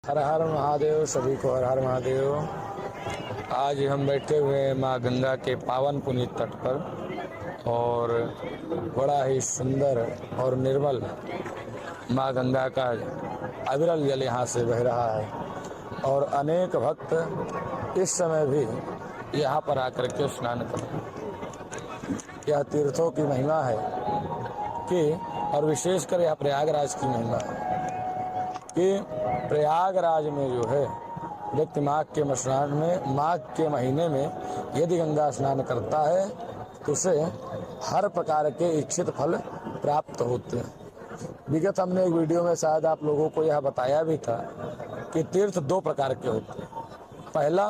हर हर महादेव। सभी को हर हर महादेव। आज हम बैठे हुए हैं माँ गंगा के पावन पुनीत तट पर और बड़ा ही सुंदर और निर्मल माँ गंगा का अविरल जल यहाँ से बह रहा है और अनेक भक्त इस समय भी यहाँ पर आकर के स्नान कर रहे हैं। यह तीर्थों की महिमा है कि और विशेषकर यह प्रयागराज की महिमा है कि प्रयागराज में जो है व्यक्ति माघ के महीने में यदि गंगा स्नान करता है तो उसे हर प्रकार के इच्छित फल प्राप्त होते हैं। विगत हमने एक वीडियो में शायद आप लोगों को यह बताया भी था कि तीर्थ दो प्रकार के होते हैं। पहला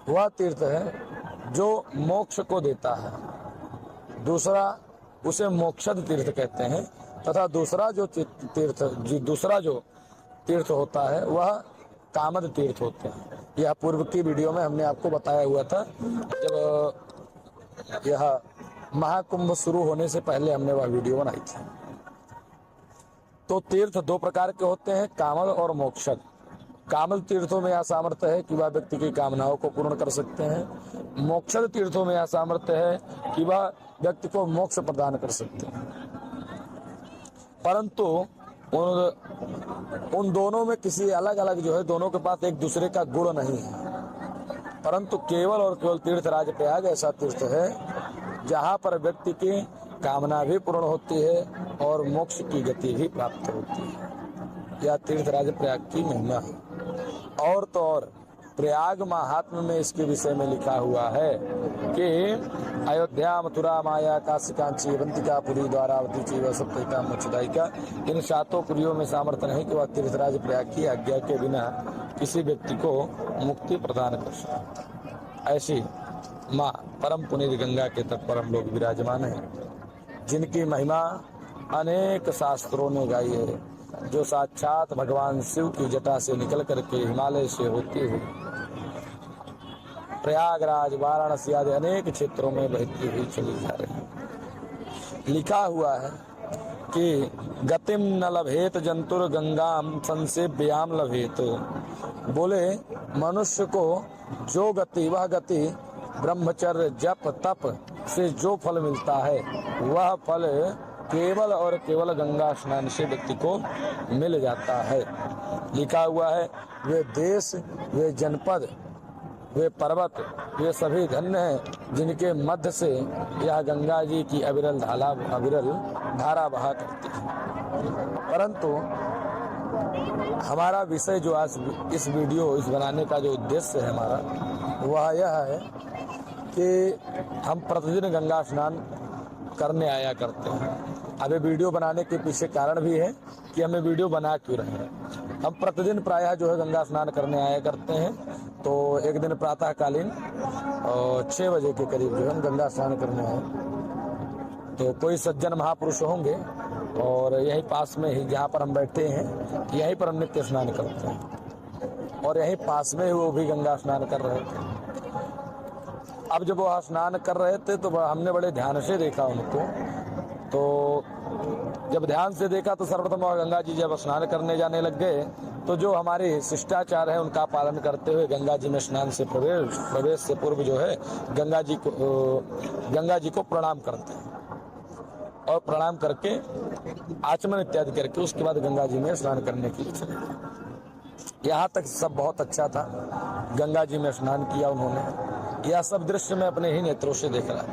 वह तीर्थ है जो मोक्ष को देता है, दूसरा उसे मोक्षद तीर्थ कहते हैं, तथा दूसरा जो तीर्थ होता है वह कामद तीर्थ होते हैं। यह पूर्व की वीडियो में हमने आपको बताया हुआ था, जब यह महाकुंभ शुरू होने से पहले हमने वह वीडियो बनाई थी। तो तीर्थ दो प्रकार के होते हैं, कामद और मोक्षद। कामद तीर्थों में यह सामर्थ्य है कि वह व्यक्ति की कामनाओं को पूर्ण कर सकते हैं। मोक्षद तीर्थों में यह सामर्थ्य है कि वह व्यक्ति को मोक्ष प्रदान कर सकते हैं। परंतु उन दोनों में किसी अलग अलग जो है, दोनों के पास एक दूसरे का गुण नहीं है। परंतु केवल और केवल तीर्थराज प्रयाग ऐसा तीर्थ है जहाँ पर व्यक्ति की कामना भी पूर्ण होती है और मोक्ष की गति भी प्राप्त होती है। यह तीर्थराज प्रयाग की महिमा है। और तो और प्रयाग महात्म्य में इसके विषय में लिखा हुआ है कि अयोध्या, मथुरा, माया, काशी, कांची, अवंतिकापुरी, द्वारावती, चीव, सप्तैका, मोक्षदायिका, इन सातों पुरियों में सामर्थ्य नहीं कि वह तीर्थराज प्रयाग की आज्ञा के बिना किसी व्यक्ति को मुक्ति प्रदान कर सके। ऐसी माँ परम पुनीत गंगा के तट पर हम लोग विराजमान हैं, जिनकी महिमा अनेक शास्त्रों ने गाई है, जो साक्षात भगवान शिव की जटा से निकल करके हिमालय से होती हुई प्रयागराज, वाराणसी आदि अनेक क्षेत्रों में बहती हुई चली जा रही है। लिखा हुआ है कि गतिम न लभेत जंतुर गंगाम संसेव्याम लभेत। बोले मनुष्य को जो गति, वह गति ब्रह्मचर्य, जप, तप से जो फल मिलता है वह फल केवल और केवल गंगा स्नान से व्यक्ति को मिल जाता है। लिखा हुआ है वे देश, वे जनपद, वे पर्वत, वे सभी धन्य हैं जिनके मध्य से यह गंगा जी की अविरल धारा बहा करती है। परंतु हमारा विषय जो आज इस बनाने का जो उद्देश्य है हमारा, वह यह है कि हम प्रतिदिन गंगा स्नान करने आया करते हैं। अब वीडियो बनाने के पीछे कारण भी है कि हमें वीडियो बना क्यों रहे हैं। हम प्रतिदिन प्रायः जो है गंगा स्नान करने आया करते हैं। तो एक दिन प्रातःकालीन 6 बजे के करीब जो हम गंगा स्नान करने आए, तो कोई सज्जन महापुरुष होंगे और यहीं पास में ही जहाँ पर हम बैठे हैं यहीं पर हम नित्य स्नान करते हैं और यहीं पास में ही वो भी गंगा स्नान कर रहे थे। अब जब वो स्नान कर रहे थे तो हमने बड़े ध्यान से देखा उनको। तो जब ध्यान से देखा तो सर्वप्रथम गंगा जी जब स्नान करने जाने लग गए तो जो हमारे शिष्टाचार है उनका पालन करते हुए गंगा जी में स्नान से प्रवेश से पूर्व जो है गंगा जी को प्रणाम करते हैं और प्रणाम करके आचमन इत्यादि करके उसके बाद गंगा जी में स्नान करने के लिए चले गए। यहाँ तक सब बहुत अच्छा था। गंगा जी में स्नान किया उन्होंने, यह सब दृश्य मैं अपने ही नेत्रों से देख रहा था।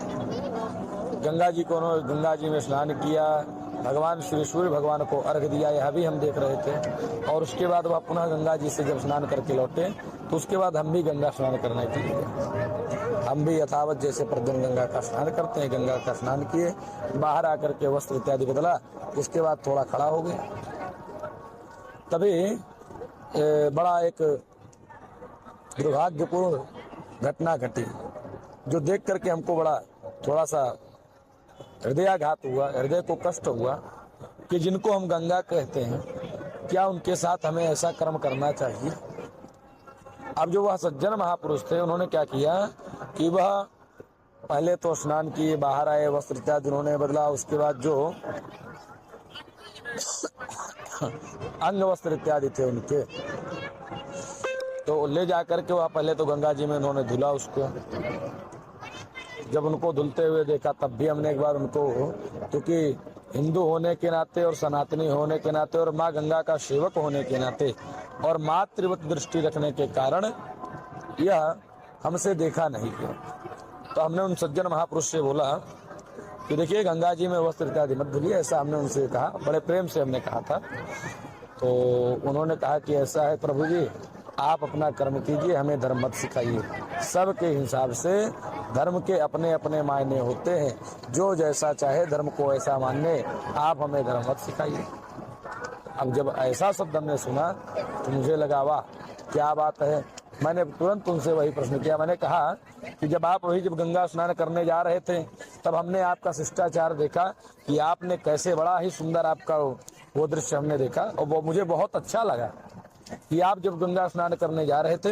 गंगा जी में स्नान किया, भगवान श्री सूर्य भगवान को अर्घ दिया, यह भी हम देख रहे थे। और उसके बाद वह पुनः गंगा जी से जब स्नान करके लौटे तो उसके बाद हम भी गंगा स्नान करने के लिए गए। हम भी यथावत जैसे प्रतिदिन गंगा का स्नान करते हैं, गंगा का स्नान किए, बाहर आकर के वस्त्र इत्यादि बदला, उसके बाद थोड़ा खड़ा हो गया। तभी बड़ा एक दुर्भाग्यपूर्ण घटना घटी जो देख करके हमको बड़ा थोड़ा सा हृदयाघात हुआ, हृदय को कष्ट हुआ कि जिनको हम गंगा कहते हैं, क्या उनके साथ हमें ऐसा कर्म करना चाहिए। अब जो वह सज्जन महापुरुष थे उन्होंने क्या किया कि वह पहले तो स्नान किए, बाहर आए, वस्त्र इत्यादि उन्होंने बदला, उसके बाद जो अंग वस्त्र इत्यादि थे उनके तो ले जा करके वहाँ पहले तो गंगा जी में उन्होंने धुला उसको। जब उनको धुलते हुए देखा तब भी हमने एक बार उनको, क्योंकि हिंदू होने के नाते और सनातनी होने के नाते और माँ गंगा का सेवक होने के नाते और मातृवत दृष्टि रखने के कारण यह हमसे देखा नहीं गया। तो हमने उन सज्जन महापुरुष से बोला कि देखिए गंगा जी में वस्त्र इत्यादि मत धुलिए, ऐसा हमने उनसे कहा, बड़े प्रेम से हमने कहा था। तो उन्होंने कहा कि ऐसा है प्रभु जी, आप अपना कर्म कीजिए, हमें धर्म मत सिखाइए। सबके हिसाब से धर्म के अपने अपने मायने होते हैं, जो जैसा चाहे धर्म को ऐसा मानने, आप हमें धर्म मत सिखाइए। अब जब ऐसा शब्द हमने सुना तो मुझे लगा वाह क्या बात है। मैंने तुरंत उनसे वही प्रश्न किया, मैंने कहा कि जब गंगा स्नान करने जा रहे थे तब हमने आपका शिष्टाचार देखा कि आपने कैसे, बड़ा ही सुंदर आपका वो दृश्य हमने देखा और वो मुझे बहुत अच्छा लगा कि आप जब गंगा स्नान करने जा रहे थे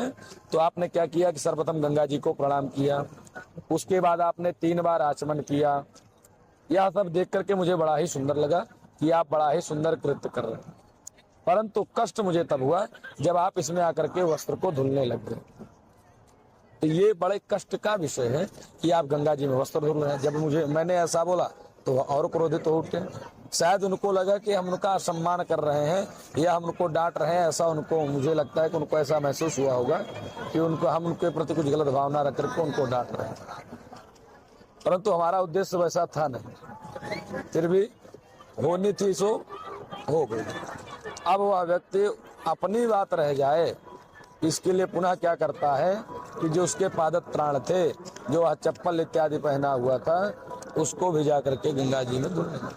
तो आपने क्या किया कि सर्वप्रथम गंगा जी को प्रणाम किया, उसके बाद आपने 3 बार आचमन किया। यह सब देख करके मुझे बड़ा ही सुंदर लगा कि आप बड़ा ही सुंदर कृत्य कर रहे हैं। परंतु कष्ट मुझे तब हुआ जब आप इसमें आकर के वस्त्र को धुलने लग गए। तो ये बड़े कष्ट का विषय है कि आप गंगा जी में वस्त्र धुल रहे हैं। जब मैंने ऐसा बोला तो और क्रोधित हो उठे। शायद उनको लगा कि हम उनका सम्मान कर रहे हैं या हम उनको डांट रहे हैं, ऐसा उनको, मुझे लगता है कि उनको ऐसा महसूस हुआ होगा कि हम उनके प्रति कुछ गलत भावना रख करके उनको डांट रहे हैं। परंतु हमारा उद्देश्य वैसा था नहीं, फिर भी होनी थी सो हो गई। अब वह व्यक्ति अपनी बात रह जाए इसके लिए पुनः क्या करता है कि जो उसके पादत्राण थे, जो वह चप्पल इत्यादि पहना हुआ था, उसको भिजा करके गंगा जी में धुलने लगा।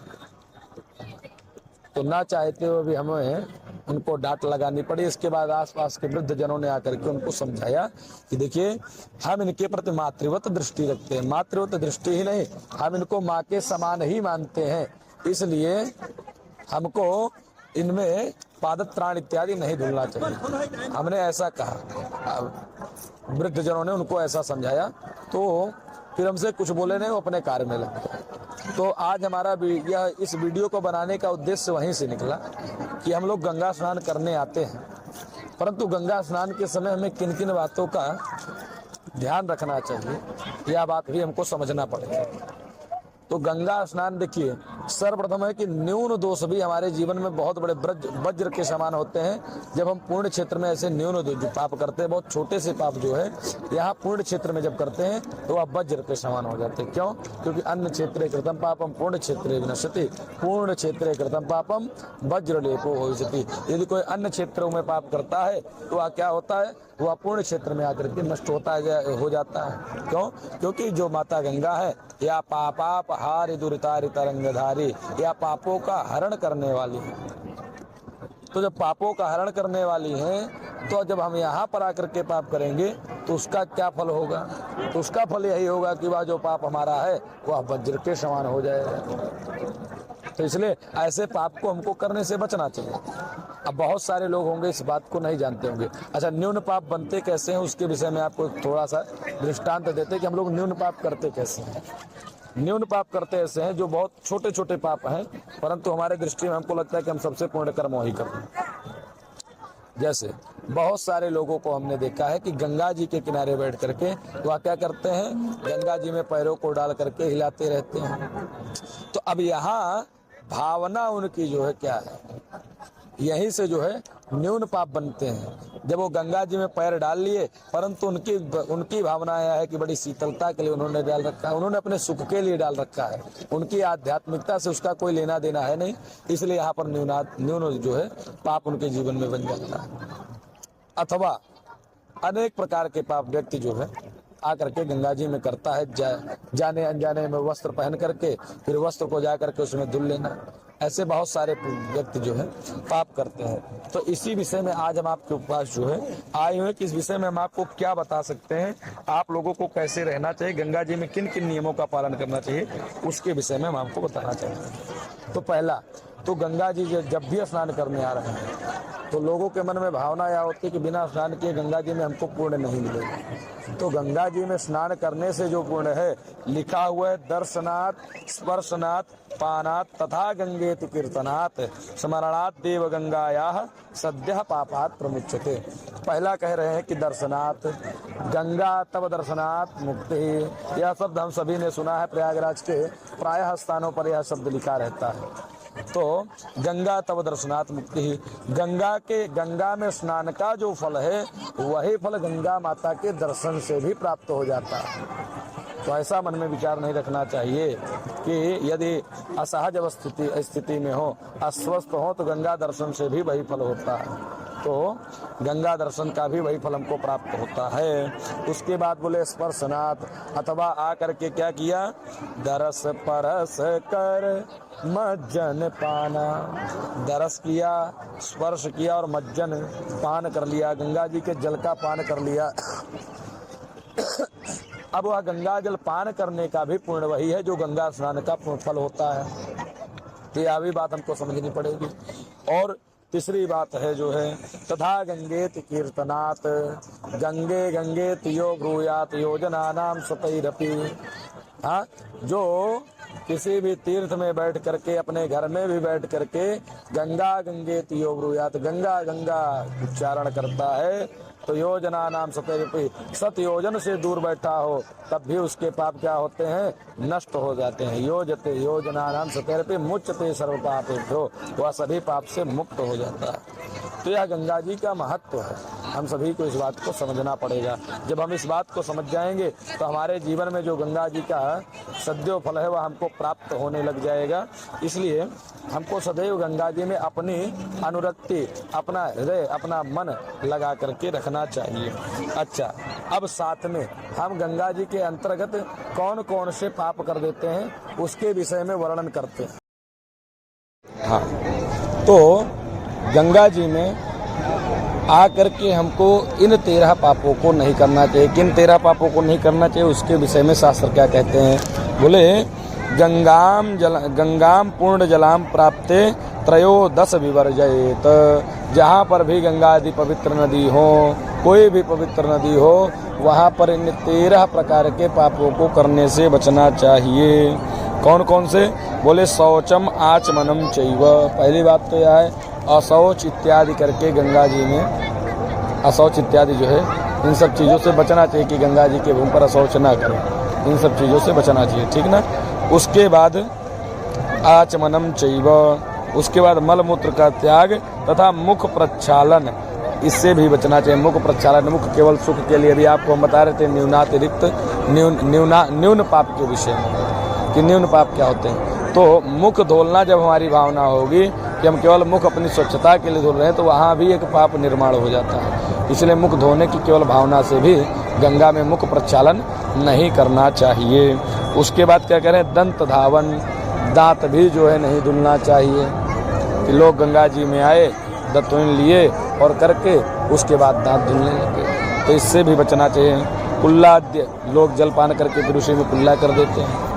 तो ना चाहते हुए भी हमें उनको डांट लगानी पड़ी। इसके बाद आसपास के वृद्ध जनों ने आकर के उनको समझाया कि देखिए हम इनके प्रति मातृवत दृष्टि रखते हैं, मातृवत दृष्टि ही नहीं, हम इनको माँ के समान ही मानते हैं, इसलिए हमको इनमें पादत्राण इत्यादि नहीं धुलना चाहिए। हमने ऐसा कहा, वृद्ध जनों ने उनको ऐसा समझाया, तो फिर हमसे कुछ बोले नहीं, वो अपने कार्य में लग गए। तो आज हमारा इस वीडियो को बनाने का उद्देश्य वहीं से निकला कि हम लोग गंगा स्नान करने आते हैं, परंतु गंगा स्नान के समय हमें किन किन बातों का ध्यान रखना चाहिए, यह बात भी हमको समझना पड़ेगा। तो गंगा स्नान देखिए, सर्वप्रथम है कि न्यून दोष भी हमारे जीवन में बहुत बड़े वज्र के समान होते हैं। जब हम पूर्ण क्षेत्र में ऐसे न्यून पाप करते हैं, बहुत छोटे से पाप जो है यहाँ पूर्ण क्षेत्र में जब करते हैं तो वह वज्र के समान हो जाते हैं। क्यों? क्योंकि अन्य क्षेत्रे कृतम पापम पूर्ण क्षेत्रे विनश्यति, पूर्ण क्षेत्रे कृतम पापम वज्र लेपो भविष्यति। यदि कोई अन्य क्षेत्रों में पाप करता है तो वह क्या होता है, वह पूर्ण क्षेत्र में आकर के नष्ट हो जाता है। क्यों? क्योंकि जो माता गंगा है या पापाप हारि दुरितारि तरंगधारी, या पापों का हरण करने वाली है। तो जब पापों का हरण करने वाली है, तो जब हम यहाँ पर आकर के पाप करेंगे तो उसका क्या फल होगा? तो उसका फल यही होगा कि वह जो पाप हमारा है वह वज्र के समान हो जाएगा। तो इसलिए ऐसे पाप को हमको करने से बचना चाहिए। अब बहुत सारे लोग होंगे इस बात को नहीं जानते होंगे। अच्छा, न्यून पाप बनते कैसे हैं उसके विषय में आपको थोड़ा सा दृष्टांत देते कि हम लोग न्यून पाप करते कैसे हैं। न्यून पाप करते ऐसे हैं जो बहुत छोटे छोटे पाप हैं, परंतु हमारे दृष्टि में हमको लगता है कि हम सबसे पूर्ण कर्म वही करते हैं। जैसे बहुत सारे लोगों को हमने देखा है कि गंगा जी के किनारे बैठ करके वह क्या करते हैं, गंगा जी में पैरों को डाल करके हिलाते रहते हैं। तो अब यहाँ भावना उनकी जो है क्या है, यहीं से जो है न्यून पाप बनते हैं। जब वो गंगा जी में पैर डाल लिए, परंतु उनकी भावना यह है कि बड़ी शीतलता के लिए उन्होंने डाल रखा है, उन्होंने अपने सुख के लिए डाल रखा है, उनकी आध्यात्मिकता से उसका कोई लेना देना है नहीं, इसलिए यहाँ पर न्यून जो है पाप उनके जीवन में बन जाता है। अथवा अनेक प्रकार के पाप व्यक्ति जो है आकर के गंगा जी में करता है, जाने अनजाने में वस्त्र पहन करके फिर वस्त्र को जा करके उसमें धुल लेना। ऐसे बहुत सारे व्यक्ति जो है पाप करते हैं। तो इसी विषय में आज हम आपके पास जो है आए हुए कि इस विषय में हम आपको क्या बता सकते हैं, आप लोगों को कैसे रहना चाहिए, गंगा जी में किन किन नियमों का पालन करना चाहिए, उसके विषय में हम आपको बताना चाहेंगे। तो पहला, तो गंगा जी जब भी स्नान करने आ रहे हैं तो लोगों के मन में भावना यह होती है कि बिना स्नान किए गंगा जी में हमको पुण्य नहीं मिलेगा। तो गंगा जी में स्नान करने से जो पुण्य है, लिखा हुआ है दर्शनात्, स्पर्शनात्, पानात् तथा गंगेतु कीर्तनात् स्मरणात् देव गंगायाः सद्यः पापात् प्रमुच्यते। पहला कह रहे हैं कि दर्शनात्, गंगा तब दर्शनात् मुक्ति। यह शब्द हम सभी ने सुना है, प्रयागराज के प्रायः स्थानों पर यह शब्द लिखा रहता है। तो गंगा तब दर्शनात् मुक्ति ही, गंगा में स्नान का जो फल है वही फल गंगा माता के दर्शन से भी प्राप्त हो जाता है। तो ऐसा मन में विचार नहीं रखना चाहिए कि यदि असहज स्थिति में हो, अस्वस्थ हो, तो गंगा दर्शन से भी वही फल होता है। तो गंगा दर्शन का भी वही फल हमको प्राप्त होता है। उसके बाद बोले स्पर्शनात्, अथवा आकर के क्या किया, दरस परस कर मज्जन पाना। दरस किया, स्पर्श किया और मज्जन पान कर लिया, गंगा जी के जल का पान कर लिया। अब वह गंगा जल पान करने का भी पुण्य वही है जो गंगा स्नान का फल होता है। तो यह भी बात हमको समझनी पड़ेगी। और तीसरी बात है जो है तथा गंगेत कीर्तनात्, गंगे गंगेत यो ब्रूयात योजनानाम सतैरपि। हाँ, जो किसी भी तीर्थ में बैठ करके, अपने घर में भी बैठ करके गंगा गंगेत यो ब्रूयात, गंगा गंगा उच्चारण करता है, तो योजना नाम सतैरपि, 7 योजन से दूर बैठा हो तब भी उसके पाप क्या होते हैं, नष्ट हो जाते हैं। योजते योजना नाम सतैरपि मुच्यते सर्व पापेभ्यो, वह सभी पाप से मुक्त हो जाता है। तो यह गंगा जी का महत्व है, हम सभी को इस बात को समझना पड़ेगा। जब हम इस बात को समझ जाएंगे तो हमारे जीवन में जो गंगा जी का सद्यो फल है वह हमको प्राप्त होने लग जाएगा। इसलिए हमको सदैव गंगा जी में अपनी अनुरक्ति, अपना हृदय, अपना मन लगा करके रखना चाहिए। अच्छा, अब साथ में हम गंगा जी के अंतर्गत कौन कौन से पाप कर देते हैं उसके विषय में वर्णन करते हैं। हाँ, तो गंगा जी में आकर के हमको इन 13 पापों को नहीं करना चाहिए। किन 13 पापों को नहीं करना चाहिए उसके विषय में शास्त्र क्या कहते हैं, बोले गंगाम पूर्ण जलाम प्राप्ते 13 विवर्जयेत। जहाँ पर भी गंगा आदि पवित्र नदी हो, कोई भी पवित्र नदी हो, वहाँ पर इन 13 प्रकार के पापों को करने से बचना चाहिए। कौन कौन से, बोले शौचम आचमनम चैव। पहली बात तो यह है अशौच इत्यादि करके गंगा जी में, अशौच इत्यादि जो है इन सब चीज़ों से बचना चाहिए कि गंगा जी के भूमि पर अशौच ना करें, इन सब चीज़ों से बचना चाहिए, ठीक ना। उसके बाद आचमनम चैव, उसके बाद मलमूत्र का त्याग तथा मुख प्रक्षालन, इससे भी बचना चाहिए। मुख प्रक्षालन, मुख केवल सुख के लिए, अभी आपको हम बता रहे थे न्यूनातिरिक्त न्यून पाप के विषय में कि न्यून पाप क्या होते हैं। तो मुख धोलना जब हमारी भावना होगी कि हम केवल मुख अपनी स्वच्छता के लिए धो रहे हैं तो वहाँ भी एक पाप निर्माण हो जाता है। इसलिए मुख धोने की केवल भावना से भी गंगा में मुख प्रक्षालन नहीं करना चाहिए। उसके बाद क्या करें, दंत धावन, दांत भी जो है नहीं धुलना चाहिए कि लोग गंगा जी में आए, दंतुन लिए और करके उसके बाद दांत धुलने लगे, तो इससे भी बचना चाहिए। कुल्लाद्य, लोग जलपान करके फिर उसी में कुल्ला कर देते हैं।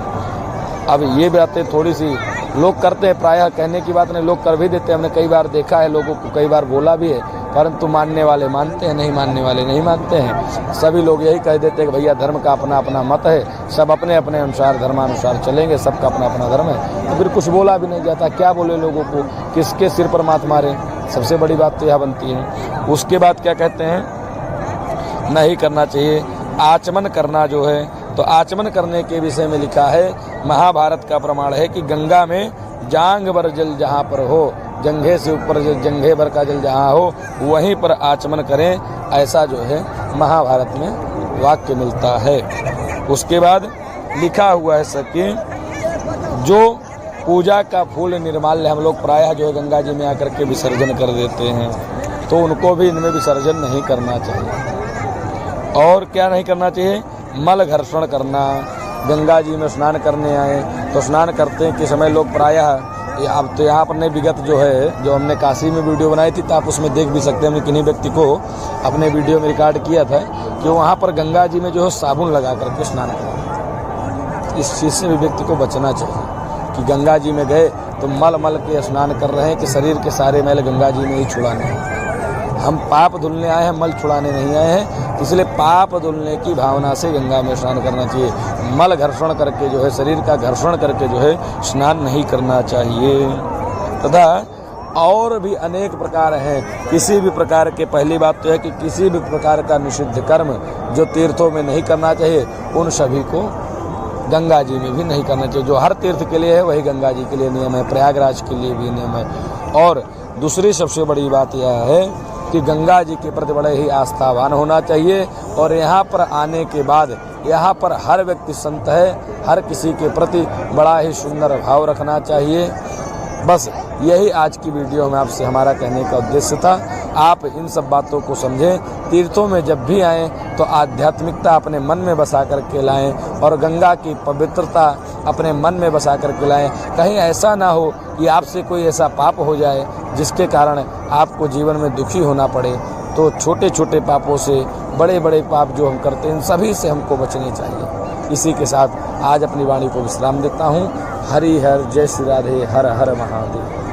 अब ये बातें थोड़ी सी लोग करते हैं, प्रायः कहने की बात नहीं, लोग कर भी देते हैं। हमने कई बार देखा है, लोगों को कई बार बोला भी है, परंतु मानने वाले मानते हैं, नहीं मानने वाले नहीं मानते हैं। सभी लोग यही कह देते हैं कि भैया धर्म का अपना अपना मत है, सब अपने अपने अनुसार धर्मानुसार चलेंगे, सबका अपना अपना धर्म है। तो फिर कुछ बोला भी नहीं जाता, क्या बोले लोगों को, किसके सिर पर मात मारे, सबसे बड़ी बात तो यह बनती है। उसके बाद क्या कहते हैं, नहीं करना चाहिए आचमन करना जो है, तो आचमन करने के विषय में लिखा है, महाभारत का प्रमाण है कि गंगा में जांग भर जल जहाँ पर हो, जंघे से ऊपर जंघे भर का जल जहाँ हो वहीं पर आचमन करें, ऐसा जो है महाभारत में वाक्य मिलता है। उसके बाद लिखा हुआ है कि जो पूजा का फूल निर्माल्य हम लोग प्रायः जो है गंगा जी में आकर के विसर्जन कर देते हैं, तो उनको भी इनमें विसर्जन नहीं करना चाहिए। और क्या नहीं करना चाहिए, मल घर्षण करना। गंगा जी में स्नान करने आए तो स्नान करते कि समय लोग प्रायः, अब तो यहाँ पर नहीं, विगत जो है जो हमने काशी में वीडियो बनाई थी तो आप उसमें देख भी सकते हैं, हमने किन्हीं व्यक्ति को अपने वीडियो में रिकॉर्ड किया था कि वहाँ पर गंगा जी में जो है साबुन लगा करके स्नान करें। इस चीज़ से भी व्यक्ति को बचना चाहिए कि गंगा जी में गए तो मल के स्नान कर रहे हैं कि शरीर के सारे मैल गंगा जी में ही छुड़ाने हैं। हम पाप धुलने आए हैं, मल छुड़ाने नहीं आए हैं। इसलिए पाप धुलने की भावना से गंगा में स्नान करना चाहिए। मल घर्षण करके जो है, शरीर का घर्षण करके जो है स्नान नहीं करना चाहिए। तथा और भी अनेक प्रकार हैं। किसी भी प्रकार के, पहली बात तो है कि किसी भी प्रकार का निषिद्ध कर्म जो तीर्थों में नहीं करना चाहिए, उन सभी को गंगा जी में भी नहीं करना चाहिए। जो हर तीर्थ के लिए है वही गंगा जी के लिए नियम है, प्रयागराज के लिए भी नियम है। और दूसरी सबसे बड़ी बात यह है कि गंगा जी के प्रति बड़े ही आस्थावान होना चाहिए। और यहाँ पर आने के बाद यहाँ पर हर व्यक्ति संत है, हर किसी के प्रति बड़ा ही सुंदर भाव रखना चाहिए। बस यही आज की वीडियो में आपसे हमारा कहने का उद्देश्य था। आप इन सब बातों को समझें। तीर्थों में जब भी आएँ तो आध्यात्मिकता अपने मन में बसा कर के लाएँ और गंगा की पवित्रता अपने मन में बसा कर के लाएँ। कहीं ऐसा ना हो कि आपसे कोई ऐसा पाप हो जाए जिसके कारण आपको जीवन में दुखी होना पड़े। तो छोटे छोटे पापों से बड़े बड़े पाप जो हम करते हैं, इन सभी से हमको बचने चाहिए। इसी के साथ आज अपनी वाणी को विश्राम देता हूँ। हरि हर, जय श्री राधे, हर हर महादेव।